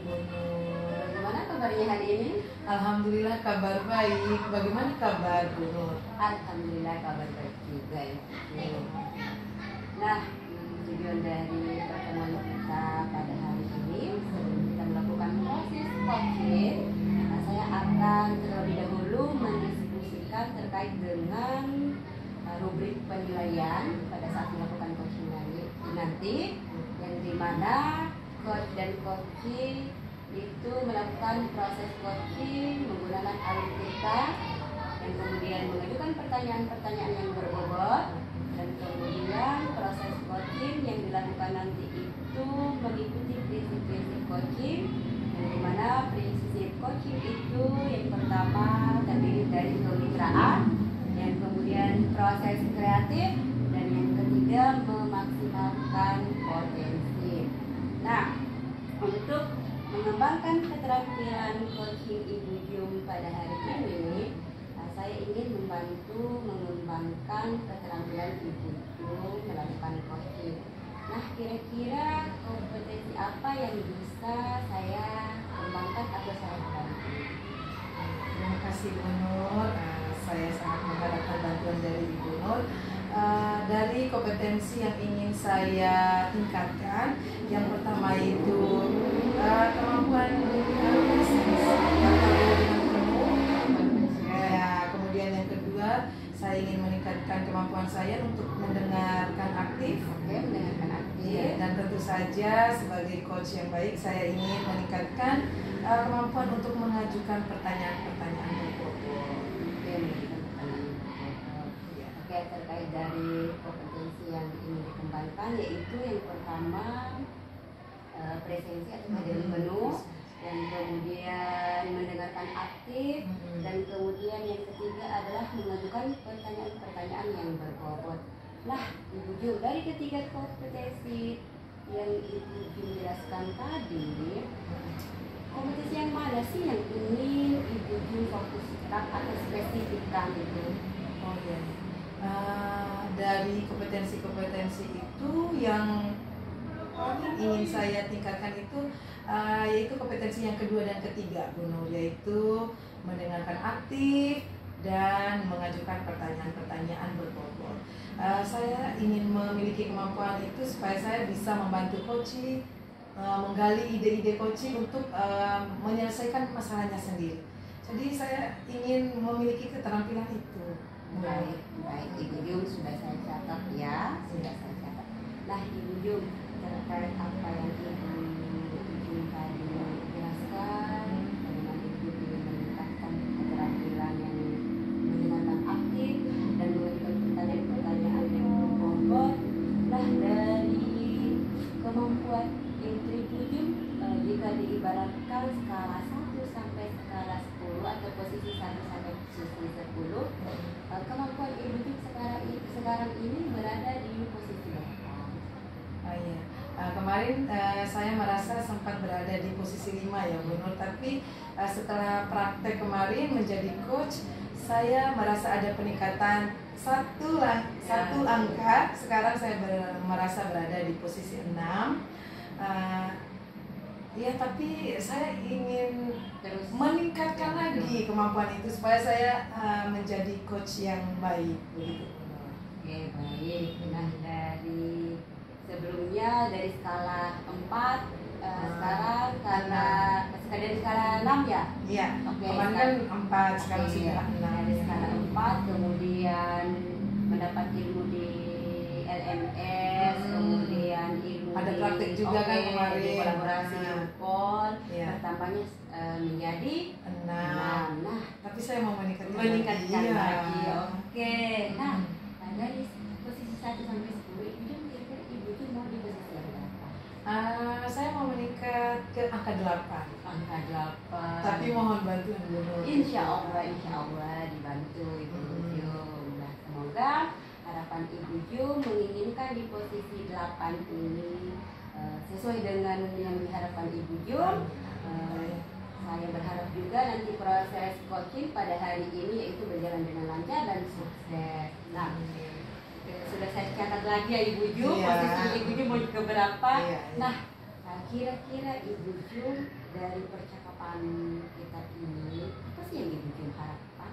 Nur. Bagaimana kabarnya hari ini? Alhamdulillah kabar baik. Bagaimana kabar Bu Nur? Alhamdulillah kabar baik juga ya. Nah, tujuan dari pertemuan kita pada hari ini sebelum kita melakukan proses coaching, saya akan terlebih dahulu mendiskusikan terkait dengan rubrik penilaian pada saat melakukan coaching nanti, yang dimana coach dan coaching itu melakukan proses coaching menggunakan alur kita dan kemudian mengajukan pertanyaan-pertanyaan yang berbobot, dan kemudian proses coaching yang dilakukan nanti itu mengikuti prinsip-prinsip coaching, yang dimana prinsip coaching itu yang pertama terdiri dari kemitraan, yang kemudian proses kreatif, dan yang ketiga memaksimalkan potensi. Nah, untuk mengembangkan keterampilan coaching Ibu Jum pada hari ini, saya ingin membantu mengembangkan keterampilan Ibu Jum melakukan coaching. Nah, kira-kira kompetensi apa yang bisa saya kembangkan atau saya bantu? Terima kasih Bu Nur. Saya sangat mengharapkan bantuan dari Ibu Nur. Dari kompetensi yang ingin saya tingkatkan, yang pertama itu kemampuan kemudian yang kedua, saya ingin meningkatkan kemampuan saya untuk mendengarkan aktif. Mendengarkan aktif. Dan tentu saja sebagai coach yang baik, saya ingin meningkatkan kemampuan untuk mengajukan pertanyaan-pertanyaan berbobot. Oke, terkait dari kompetensi yang ingin dikembangkan, yaitu yang pertama presensi atau hadir penuh, dan kemudian mendengarkan aktif, dan kemudian yang ketiga adalah mengajukan pertanyaan-pertanyaan yang berbobot. Nah, Ibu Jum, dari ketiga kompetensi yang Ibu Jum jelaskan tadi, kompetensi yang mana sih yang ingin Ibu Jum fokuskan atau spesifikkan itu? Oh iya. Dari kompetensi-kompetensi itu yang ingin saya tingkatkan itu yaitu kompetensi yang kedua dan ketiga Bu Nur, yaitu mendengarkan aktif dan mengajukan pertanyaan-pertanyaan berbobot. Saya ingin memiliki kemampuan itu supaya saya bisa membantu coaching menggali ide-ide coaching untuk menyelesaikan masalahnya sendiri. Jadi saya ingin memiliki keterampilan itu. Baik, Ibu Jum, sudah saya catat ya, sudah saya catat. Nah, Ibu Jum, terkait apa yang Ibu Jum tadi jelaskan, bagaimana Ibu Jum meningkatkan keterampilan yang mendengarkan aktif dan mengajukan pertanyaan-pertanyaan yang berbobot. Nah, dari kemampuan Ibu Jum, jika diibaratkan skala 1 sampai skala 10 atau posisi 1 sampai posisi 10, kemampuan Ibu Jum sekarang ini berada di posisi berapa? Iya. Kemarin saya merasa sempat berada di posisi 5 ya Bu Nur, tapi setelah praktek kemarin menjadi coach, saya merasa ada peningkatan satu angka. Sekarang saya merasa berada di posisi 6. Ya, tapi saya ingin Terus meningkatkan lagi kemampuan itu supaya saya menjadi coach yang baik begitu. Oke, baik. Nah, dari sebelumnya dari skala 4, sekarang karena dari skala 6 ya? Iya. Oke, Kemarin kan 4, sekarang sudah 6. Dari skala 4, kemudian mendapat ilmu di LMS, kemudian ilmu ada praktek juga kan kemarin, di kolaborasi UPOL, bertambahnya menjadi 6. Nah, tapi saya mau meningkatkan lagi. Oke. Nah, dari posisi 1 sampai 10, kira-kira Ibu Jum mau di posisi berapa? Saya mau meningkat ke angka 8. Angka 8. Tapi mohon bantuan dulu. Insya Allah dibantu Ibu Jum. Nah, semoga harapan Ibu Jum menginginkan di posisi 8 ini sesuai dengan yang diharapkan Ibu Jum. Saya berharap juga nanti proses coaching pada hari ini yaitu berjalan dengan lancar dan sukses. Nah, sudah saya catat lagi ya Ibu Jum, posisi Ibu Jum mau ke berapa? Nah, kira-kira Ibu Jum pertemuan kita ini, apa sih yang Ibu Jum harapkan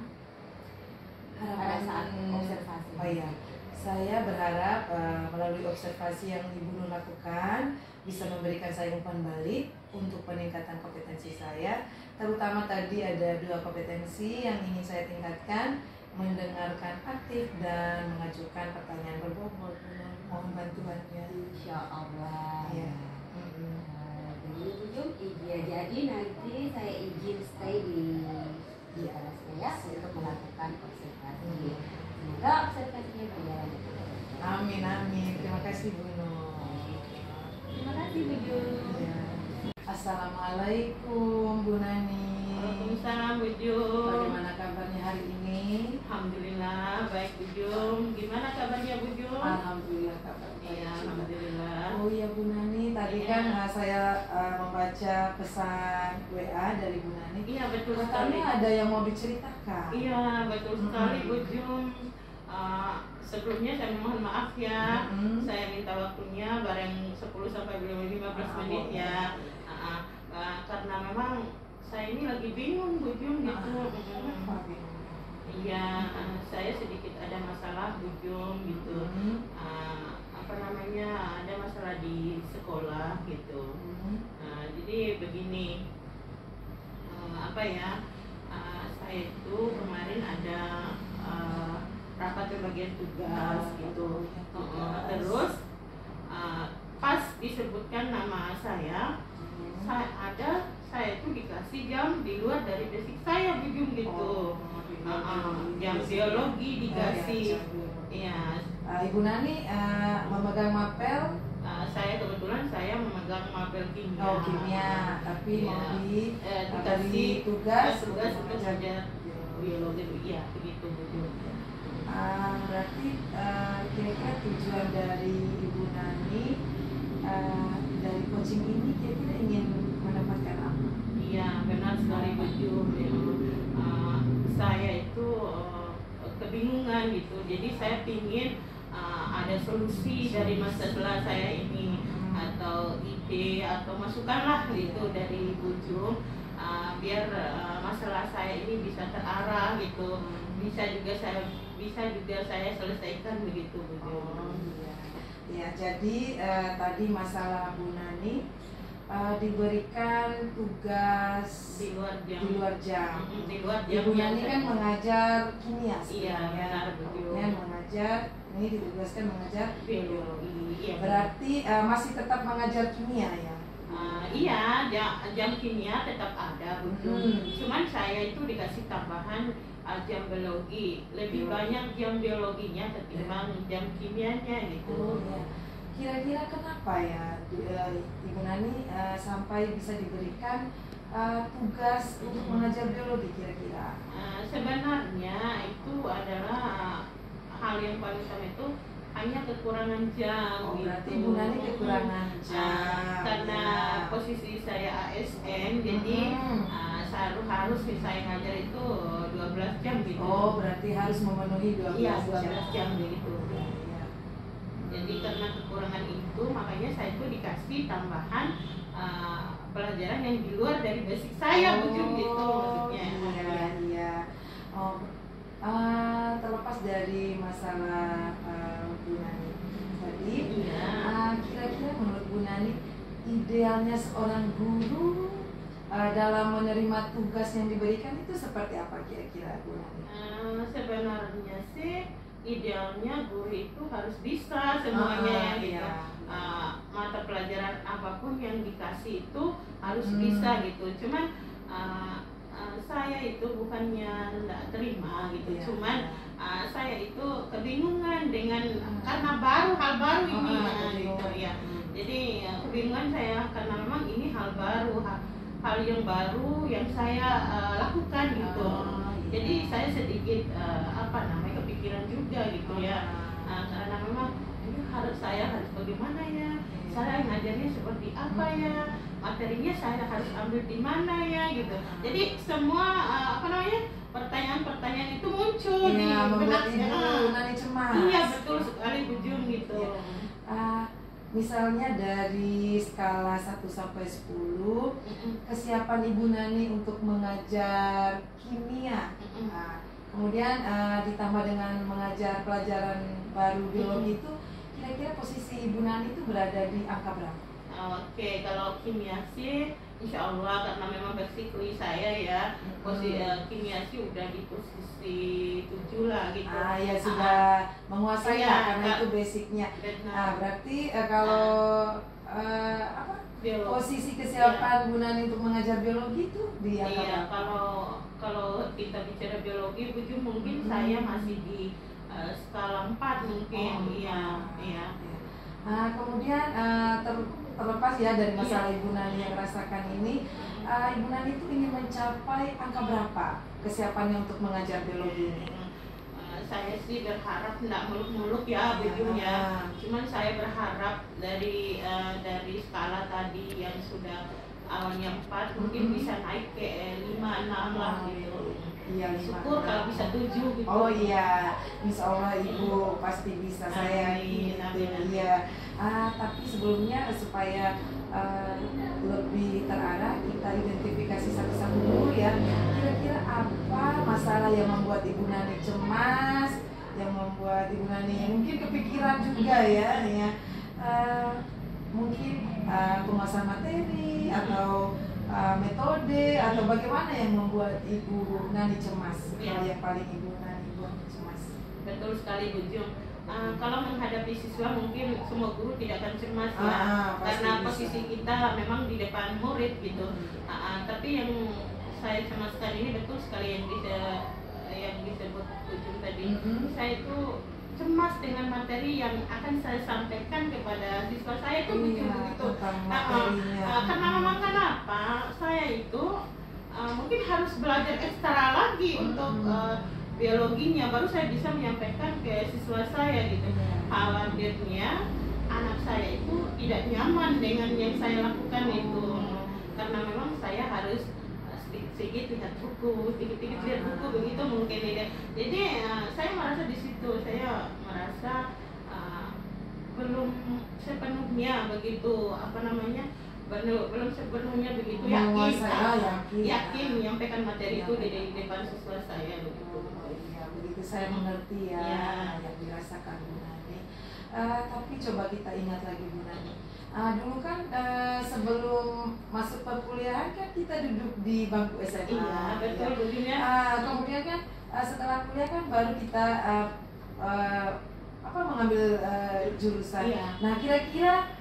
pada Harapan saat observasi? Oh iya, saya berharap melalui observasi yang Ibu Nur lakukan bisa memberikan saya umpan balik untuk peningkatan kompetensi saya. Terutama tadi ada 2 kompetensi yang ingin saya tingkatkan, mendengarkan aktif dan mengajukan pertanyaan berbobot. Mohon bantuannya. Insya Allah. Iya. Jadi Ibu Jum, jadi nanti saya izin stay di kelas saya untuk melakukan observasi. Semoga observasinya berjalan dengan baik. Amin amin. Terima kasih Bu Nur. Terima kasih Bu Jum. Ya. Assalamualaikum Bu Nani. Waalaikumsalam Bu Jum. Bagaimana kabarnya hari ini? Alhamdulillah baik Bu Jum. Gimana kabarnya Bu Jum? Alhamdulillah kabar baik. Iya, alhamdulillah. Oh iya Bu Nani, tadi Iya. kan saya membaca pesan WA dari Bu Nani. Iya betul sekali. Katanya ada yang mau diceritakan. Iya betul sekali Bu Jum. Sebelumnya saya mohon maaf ya. Saya minta waktunya bareng 10 sampai 15 menit ya. Karena memang saya ini lagi bingung Bu Jum gitu. Kenapa bingung? Iya, saya sedikit ada masalah Bu Jum gitu. Apa namanya, ada masalah di sekolah gitu. Jadi begini, apa ya, saya itu kemarin ada rapat pembagian tugas gitu. Terus pas disebutkan nama saya itu dikasih jam di luar dari basic saya Bu Jum gitu. Jam biologi dikasih. Iya. Ibu Nani memegang mapel. Saya kebetulan saya memegang mapel kimia. Oh kimia, tapi Iya. mau dikasih tugas untuk mengajar belajar biologi. Iya begitu Bu Jum. Berarti kira-kira tujuan dari Ibu Nani dari coaching ini kira-kira ingin mendapatkan apa? Iya benar sekali Bu Jum. Saya itu kebingungan gitu. Jadi saya ingin ada solusi dari masalah saya ini atau ide atau masukan lah gitu dari Bu Jum, biar masalah saya ini bisa terarah gitu. Bisa juga saya selesaikan begitu Bu Jum. Ya, jadi tadi masalah Bu Nani diberikan tugas Di luar jam. di luar jam. Di luar jam. Ibu Nani yang kan saya- mengajar kimia Iya, sebenarnya. benar, Bu Jum. Kemudian mengajar, ini ditugaskan mengajar biologi. Iya, Berarti masih tetap mengajar kimia ya? Iya, jam kimia tetap ada Bu Jum. Hmm. Cuman saya itu dikasih tambahan jam biologi. Lebih Biologi. banyak jam biologinya ketimbang jam kimianya gitu. Oh ya. Kira-kira kenapa ya Ibu Nani sampai bisa diberikan tugas untuk mengajar biologi kira-kira? Sebenarnya itu adalah hal yang paling utama itu hanya kekurangan jam. Oh, berarti gitu. Ibu Nani kekurangan jam. Karena Ya. posisi saya ASN, jadi harus saya ngajar itu 12 jam gitu. Oh, berarti harus memenuhi 12 Iya, jam. 12 jam begitu. Iya. Jadi karena kekurangan itu, makanya saya itu dikasih tambahan pelajaran yang di luar dari basic saya, Bu Jum, gitu maksudnya. Iya, iya. Oh, terlepas dari masalah Bu Nani tadi, Iya. kira-kira menurut Bu Nani idealnya seorang guru dalam menerima tugas yang diberikan itu seperti apa kira-kira Bu Nani? Sebenarnya sih idealnya guru itu harus bisa semuanya ya gitu. Iya. Mata pelajaran apapun yang dikasih itu harus bisa gitu. Cuman saya itu bukannya tidak terima gitu. Iya, Cuman iya. saya itu kebingungan dengan karena hal baru ini gitu ya. Jadi kebingungan saya karena memang ini hal baru, hal yang baru yang saya lakukan gitu. Jadi saya sedikit kepikiran juga gitu ya. Karena memang ini saya harus bagaimana ya? Saya ngajarnya seperti apa ya? Materinya saya harus ambil di mana ya gitu. Jadi semua pertanyaan-pertanyaan itu muncul di Iya, membuat benak Ibu Nani cemas. Iya betul sekali Bu Jum gitu. Iya. misalnya dari skala 1 sampai 10, kesiapan Ibu Nani untuk mengajar kimia. Nah, kemudian ditambah dengan mengajar pelajaran baru biologi itu, kira-kira posisi Ibu Nani itu berada di angka berapa? Oke, kalau kimia sih insya Allah karena memang basically saya ya posisi kimia sih udah di posisi 7 lah gitu. Ya sudah menguasai Iya, lah, karena itu basicnya. Berarti kalau biologi. posisi kesiapan Bu Nani untuk mengajar biologi itu di angka Iya, berapa? kalau kita bicara biologi, Bu Ju, mungkin saya masih di skala 4 mungkin. Iya. Kemudian terlepas ya dari masalah Ibu Nani yang rasakan ini, Ibu Nani itu ingin mencapai angka berapa kesiapannya untuk mengajar biologi ini? Saya sih berharap tidak muluk-muluk ya, Bu Ju ya. Cuman saya berharap dari skala tadi yang sudah awalnya 4 mungkin bisa naik ke 5, 6 lah gitu. Iya, syukur kalau bisa 7 gitu. Oh iya, insya Allah Ibu pasti bisa, saya yakin. Iya. Tapi sebelumnya supaya lebih terarah, kita identifikasi satu-satu dulu ya. Kira-kira apa masalah yang membuat Ibu Nani cemas, yang membuat Ibu Nani mungkin kepikiran juga ya. Mungkin penguasaan materi atau metode atau bagaimana yang membuat Ibu Nani cemas? Yang paling Ibu Nani buat cemas? Betul sekali, Bu Jung. Kalau menghadapi siswa mungkin semua guru tidak akan cemas ya, karena posisi kita memang di depan murid gitu. Tapi yang saya cemaskan ini betul sekali yang disebut Bu Jung tadi. Saya itu cemas dengan materi yang akan saya sampaikan kepada siswa saya itu begitu. Karena memang kenapa saya itu mungkin harus belajar ekstra lagi untuk biologinya, baru saya bisa menyampaikan ke siswa saya gitu. Khawatirnya anak saya itu tidak nyaman dengan yang saya lakukan itu, karena memang saya harus sedikit lihat buku, sedikit lihat buku begitu mungkin ya. Jadi saya merasa di situ, saya merasa belum sepenuhnya begitu belum sepenuhnya begitu yakin menyampaikan materi itu di depan siswa saya begitu. Iya, begitu saya mengerti ya yang dirasakan Bu Nani. Tapi coba kita ingat lagi Bu Nani. Dulu kan sebelum masuk perkuliahan kan kita duduk di bangku SMA. Iya, betul begini. Kemudian kan setelah kuliah kan baru kita mengambil jurusan. Iya. Nah, kira-kira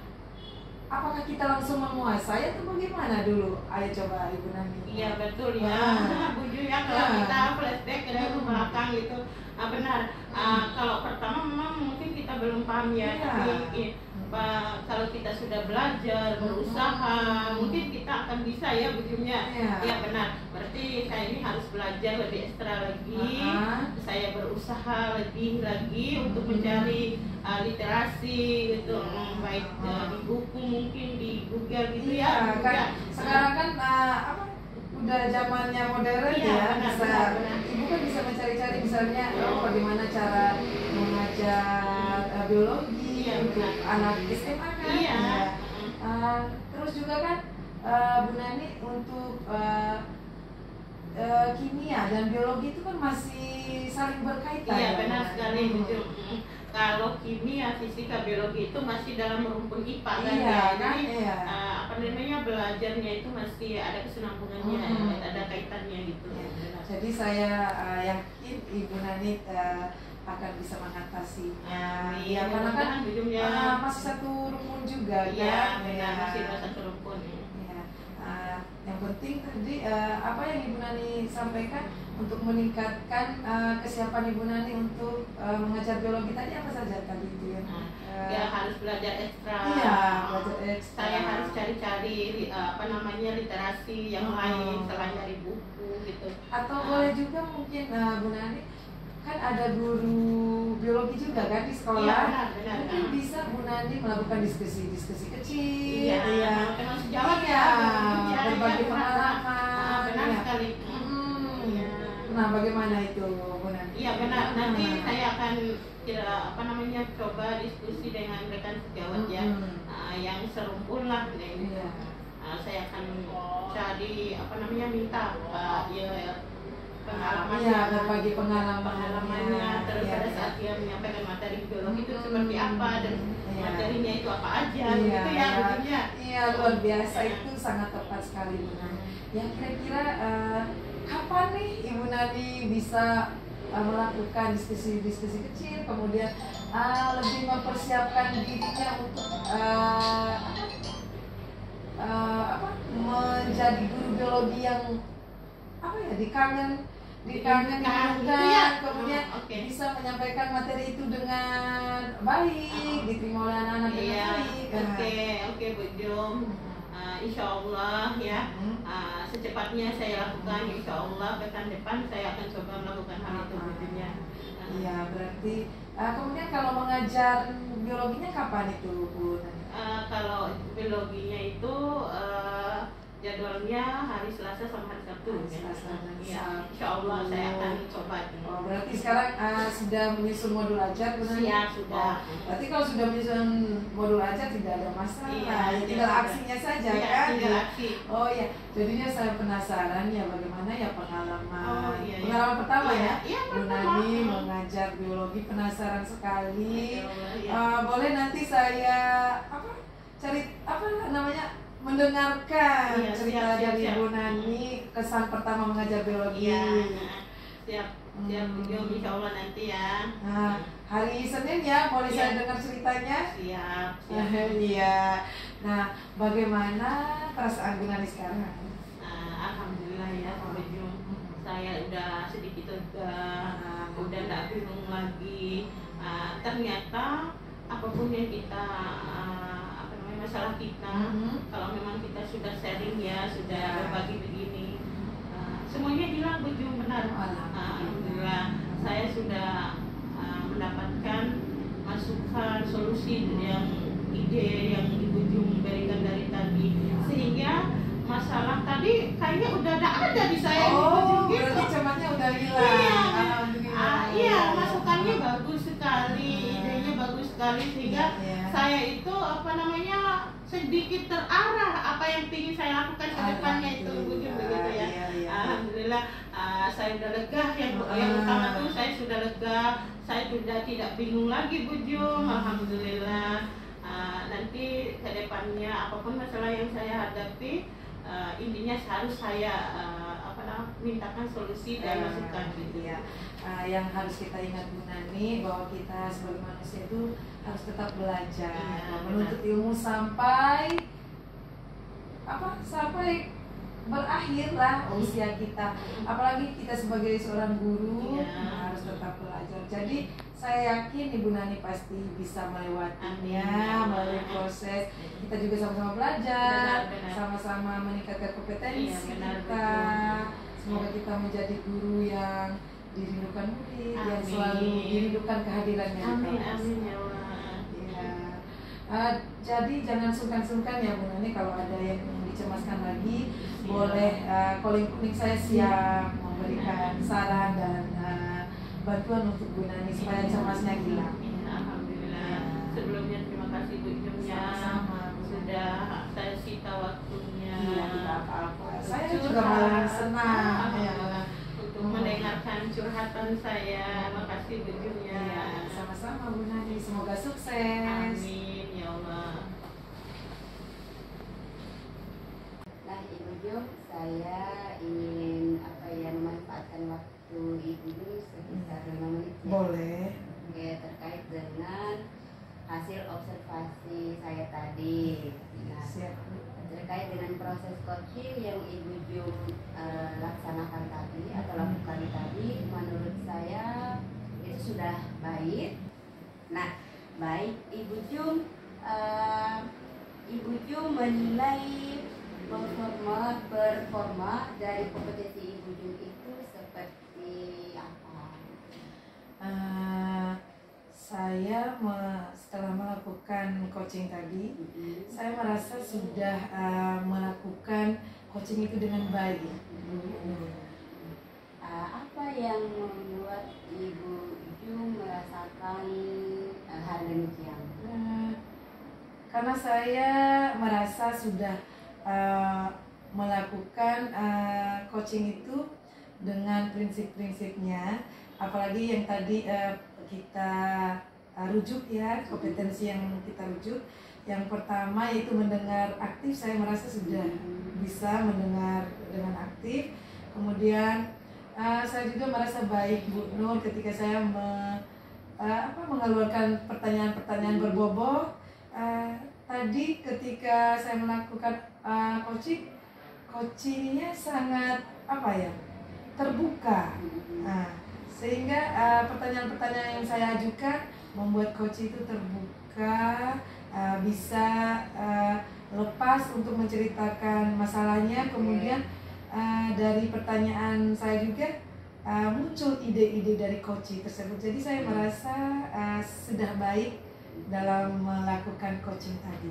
apakah kita langsung menguasai atau bagaimana dulu? Ayo coba Ibu Nani. Iya betul ya, Bu Ju ya, kalau kita flashback ke belakang gitu, benar. Kalau pertama memang mungkin kita belum paham ya, tapi kalau kita sudah belajar, berusaha, mungkin kita akan bisa ya Bu Junya. Iya benar. Berarti saya ini harus belajar lebih ekstra lagi. Saya berusaha lebih lagi untuk mencari literasi gitu, baik di buku mungkin di Google gitu ya. Sekarang kan udah zamannya modern ya, benar. Ibu kan bisa mencari-cari misalnya bagaimana cara mengajar biologi untuk anak SMA kan. Terus juga kan Bu Nani untuk kimia dan biologi itu kan masih saling berkaitan. Iya benar sekali Bu Ju. Kalau kimia, fisika, biologi itu masih dalam rumpun IPA kan ya. Jadi belajarnya itu masih ada kesinambungannya, ada kaitannya gitu. Jadi saya yakin Ibu Nani akan bisa mengatasinya. Iya, karena kan masih satu rumpun juga kan. Iya, benar, masih satu rumpun. Yang penting tadi apa yang Ibu Nani sampaikan untuk meningkatkan kesiapan Ibu Nani untuk mengajar biologi tadi apa saja tadi itu ya? Ya harus belajar ekstra. Iya, belajar ekstra. Saya harus cari-cari literasi yang lain selain dari buku gitu. Atau boleh juga mungkin Bu Nani kan ada guru biologi juga kan di sekolah. Iya, benar. Mungkin bisa Bu Nani melakukan diskusi kecil. Teman sejawat ya. Berbagi pengalaman. Benar sekali. Nah, bagaimana itu, Bu Nani? Iya benar. Nanti saya akan coba diskusi dengan rekan sejawat ya, yang serumpun lah. Iya. Saya akan cari minta pengalamannya, Iya, berbagi pengalamannya. terus pada saat dia menyampaikan materi biologi itu seperti apa dan materinya itu apa aja, gitu ya begini. Iya, luar biasa, itu sangat tepat sekali, Bu Nani. Yang kira-kira kapan nih Ibu Nani bisa melakukan diskusi-diskusi kecil, kemudian lebih mempersiapkan dirinya untuk menjadi guru biologi yang dikangen gitu ya. kemudian bisa menyampaikan materi itu dengan baik, diterima oleh anak-anak dengan baik. Oke Bu Jum. Insya Allah ya, secepatnya saya lakukan. Insya Allah pekan depan saya akan coba melakukan hal itu tentunya. Iya, berarti kemudian kalau mengajar biologinya kapan itu, Bu? Kalau biologinya itu jadwalnya hari Selasa sama hari Sabtu. Selasa dan Ya, Sabtu. Insya Allah saya akan coba. Oh, berarti sekarang sudah menyusun modul ajar, Bu Nani? Siap, sudah. Berarti kalau sudah menyusun modul ajar tidak ada masalah, tinggal aksinya saja kan? Tinggal aksi. Oh iya, jadinya saya penasaran ya bagaimana ya pengalaman pengalaman pertama Bu Nani mengajar biologi, penasaran sekali. Boleh nanti saya mendengarkan cerita dari Bu Nani, kesan pertama mengajar biologi. Siap, insya Allah nanti ya. Nah, hari Senin ya, boleh saya dengar ceritanya? Siap. Iya. Nah, bagaimana perasaan Bu Nani sekarang? Alhamdulillah ya, Pak Jum. Saya udah sedikit lega, udah nggak bingung lagi. Ternyata apapun yang kita masalah kita, kalau memang kita sudah sharing ya, sudah berbagi begini, semuanya hilang Bu Jum, benar. Alhamdulillah saya sudah mendapatkan masukan solusi yang ide yang Ibu Jum berikan dari tadi, sehingga masalah tadi kayaknya udah ada di saya. Berarti cematnya udah hilang. Iya, masukannya bagus sekali, idenya bagus sekali, sehingga saya itu sedikit terarah apa yang ingin saya lakukan ke depannya itu begitu ya. Alhamdulillah saya sudah lega, yang utama itu saya sudah lega, saya sudah tidak bingung lagi Bu Jum. Alhamdulillah. Nanti ke depannya apapun masalah yang saya hadapi, intinya harus saya mintakan solusi dan masukan gitu ya. Yang harus kita ingat Bu Nani, bahwa kita sebagai manusia itu harus tetap belajar, menuntut ilmu sampai berakhir lah usia kita. Apalagi kita sebagai seorang guru harus tetap belajar. Jadi saya yakin Ibu Nani pasti bisa melewatinya melalui proses. Kita juga sama-sama belajar, sama-sama meningkatkan kompetensi kita. Semoga kita menjadi guru yang dirindukan murid, yang selalu dirindukan kehadirannya. Amin ya Allah. Jadi jangan sungkan-sungkan ya Bu Nani, kalau ada yang dicemaskan lagi, boleh calling kuning, saya siap memberikan saran dan bantuan untuk Bu Nani supaya cemasnya hilang. Alhamdulillah. Sebelumnya terima kasih Bu Jumnya, sudah saya sita waktunya. Tidak apa-apa. Saya juga malah senang untuk mendengarkan curhatan saya. Makasih Bu Jumnya. Sama-sama Bu Nani, semoga sukses. Amin ya Allah. Nah Ibu Jum, saya ingin memanfaatkan waktu Ibu Jum sekitar 5 menit ya. Boleh. Oke, terkait dengan hasil observasi saya tadi. Nah, terkait dengan proses coaching yang Ibu Jum laksanakan tadi atau lakukan tadi, menurut saya itu sudah baik. Nah, baik Ibu Jum menilai performa dari kompetensi Ibu Jum itu seperti apa? Saya setelah melakukan coaching tadi, saya merasa sudah melakukan coaching itu dengan baik. apa yang membuat Ibu Jum merasakan hal demikian? Karena saya merasa sudah melakukan coaching itu dengan prinsip-prinsipnya, apalagi yang tadi kita rujuk ya, kompetensi yang kita rujuk. Yang pertama yaitu mendengar aktif, saya merasa sudah bisa mendengar dengan aktif. Kemudian saya juga merasa baik Bu Nur ketika saya mengeluarkan pertanyaan-pertanyaan berbobot. Tadi ketika saya melakukan coachingnya sangat terbuka. Sehingga pertanyaan-pertanyaan yang saya ajukan membuat coach itu terbuka, bisa lepas untuk menceritakan masalahnya. Kemudian dari pertanyaan saya juga muncul ide-ide dari coach tersebut. Jadi saya merasa sudah baik dalam melakukan coaching tadi.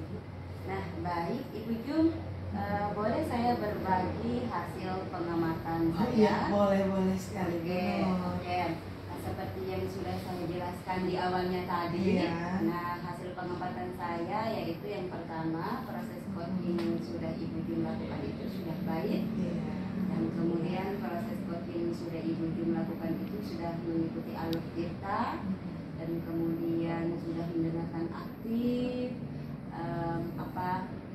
Nah, baik Ibu Jum, boleh saya berbagi hasil pengamatan saya? Iya, boleh sekali. Oke. Nah, seperti yang sudah saya jelaskan di awalnya tadi, nah hasil pengamatan saya yaitu yang pertama, proses coaching sudah Ibu Jum lakukan itu sudah baik. Dan kemudian proses coaching sudah Ibu Jum lakukan itu sudah mengikuti alur tirta, dan kemudian sudah mendengarkan aktif,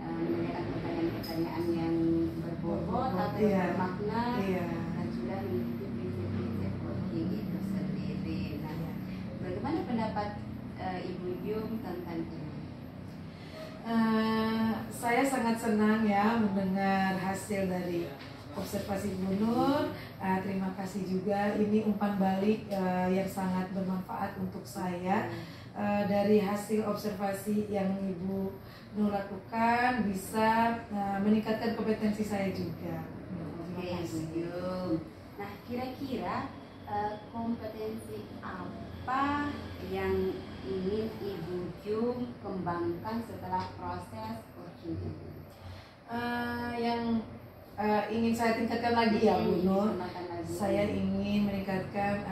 menanyakan pertanyaan-pertanyaan yang berbobot atau bermakna, dan sudah mengikuti prinsip-prinsip coaching itu sendiri. Nah, bagaimana pendapat Ibu Jum tentang ini? Saya sangat senang ya mendengar hasil dari observasi Bu Nur. Terima kasih juga, ini umpan balik yang sangat bermanfaat untuk saya. Dari hasil observasi yang Ibu Nur lakukan bisa meningkatkan kompetensi saya juga. Oke, Ibu Jum. Nah, kira-kira kompetensi apa yang ingin Ibu Jum kembangkan setelah proses coaching ini? Yang ingin saya tingkatkan lagi ya Bu Nur, saya ingin meningkatkan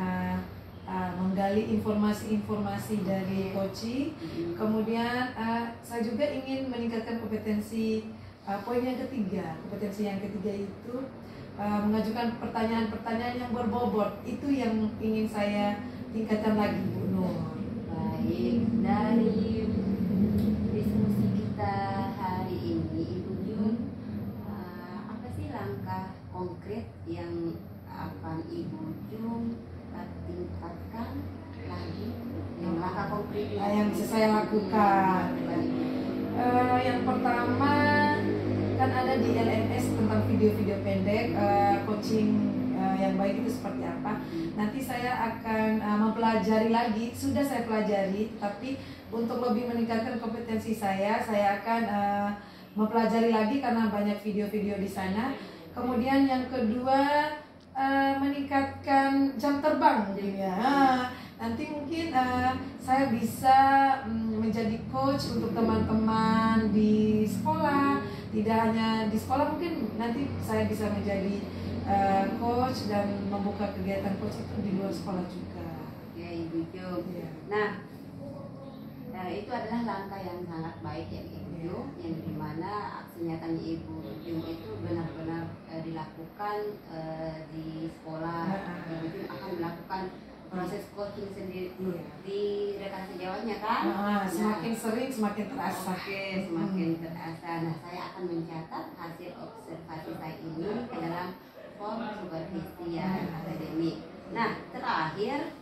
menggali informasi-informasi dari coaching. Kemudian saya juga ingin meningkatkan kompetensi poin yang ketiga. Kompetensi yang ketiga itu mengajukan pertanyaan-pertanyaan yang berbobot. Itu yang ingin saya tingkatkan lagi Bu Nur. Baik, dari diskusi kita hari ini Ibu Jum, apa sih langkah konkret yang akan Ibu Jum tingkatkan lagi, yang langkah konkret yang bisa saya lakukan? Yang pertama kan ada di LMS tentang video-video pendek, coaching yang baik itu seperti apa. Nanti saya akan mempelajari lagi, sudah saya pelajari, tapi untuk lebih meningkatkan kompetensi saya akan mempelajari lagi karena banyak video-video di sana. Kemudian yang kedua, meningkatkan jam terbang mungkin ya. Nanti mungkin saya bisa menjadi coach untuk teman-teman di sekolah. Tidak hanya di sekolah, mungkin nanti saya bisa menjadi coach dan membuka kegiatan coach itu di luar sekolah juga. Ya, Ibu Jum. Nah, itu adalah langkah yang sangat baik ya Ibu Jum, yang dimana aksi nyatanya Ibu Jum itu benar-benar dilakukan di sekolah. Ibu Jum akan melakukan proses coaching sendiri di rekan sejawatnya kan? Semakin sering semakin terasa. Oke, semakin terasa. Nah, saya akan mencatat hasil observasi saya ini ke dalam form supervisi yang akademik. Nah, terakhir,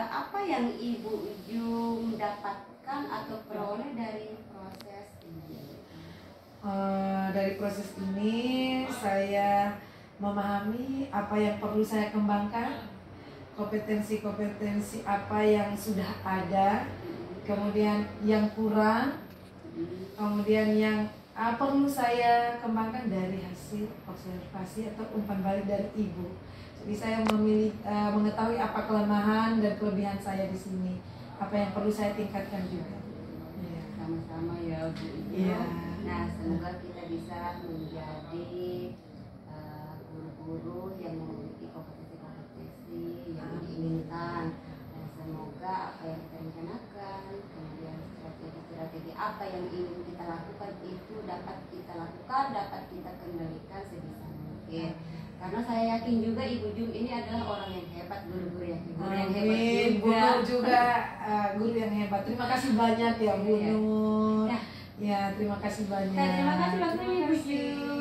apa yang Ibu Jum dapatkan atau peroleh dari proses ini? Dari proses ini saya memahami apa yang perlu saya kembangkan, kompetensi-kompetensi apa yang sudah ada, kemudian yang kurang, kemudian yang perlu saya kembangkan dari hasil observasi atau umpan balik dari Ibu. Jadi saya mengetahui apa kelemahan dan kelebihan saya di sini, apa yang perlu saya tingkatkan juga. Sama-sama ya Bu. Nah, semoga kita bisa menjadi guru-guru yang memiliki kompetensi kendalikan sebisa mungkin. Karena saya yakin juga Ibu Jum ini adalah orang yang hebat, guru-guru yang hebat Amin. Bu juga. Nur juga guru yang hebat. Terima kasih banyak ya Bu Iya. Nur. Ya. Ya, terima kasih banyak. Terima kasih waktunya Ibu Jum.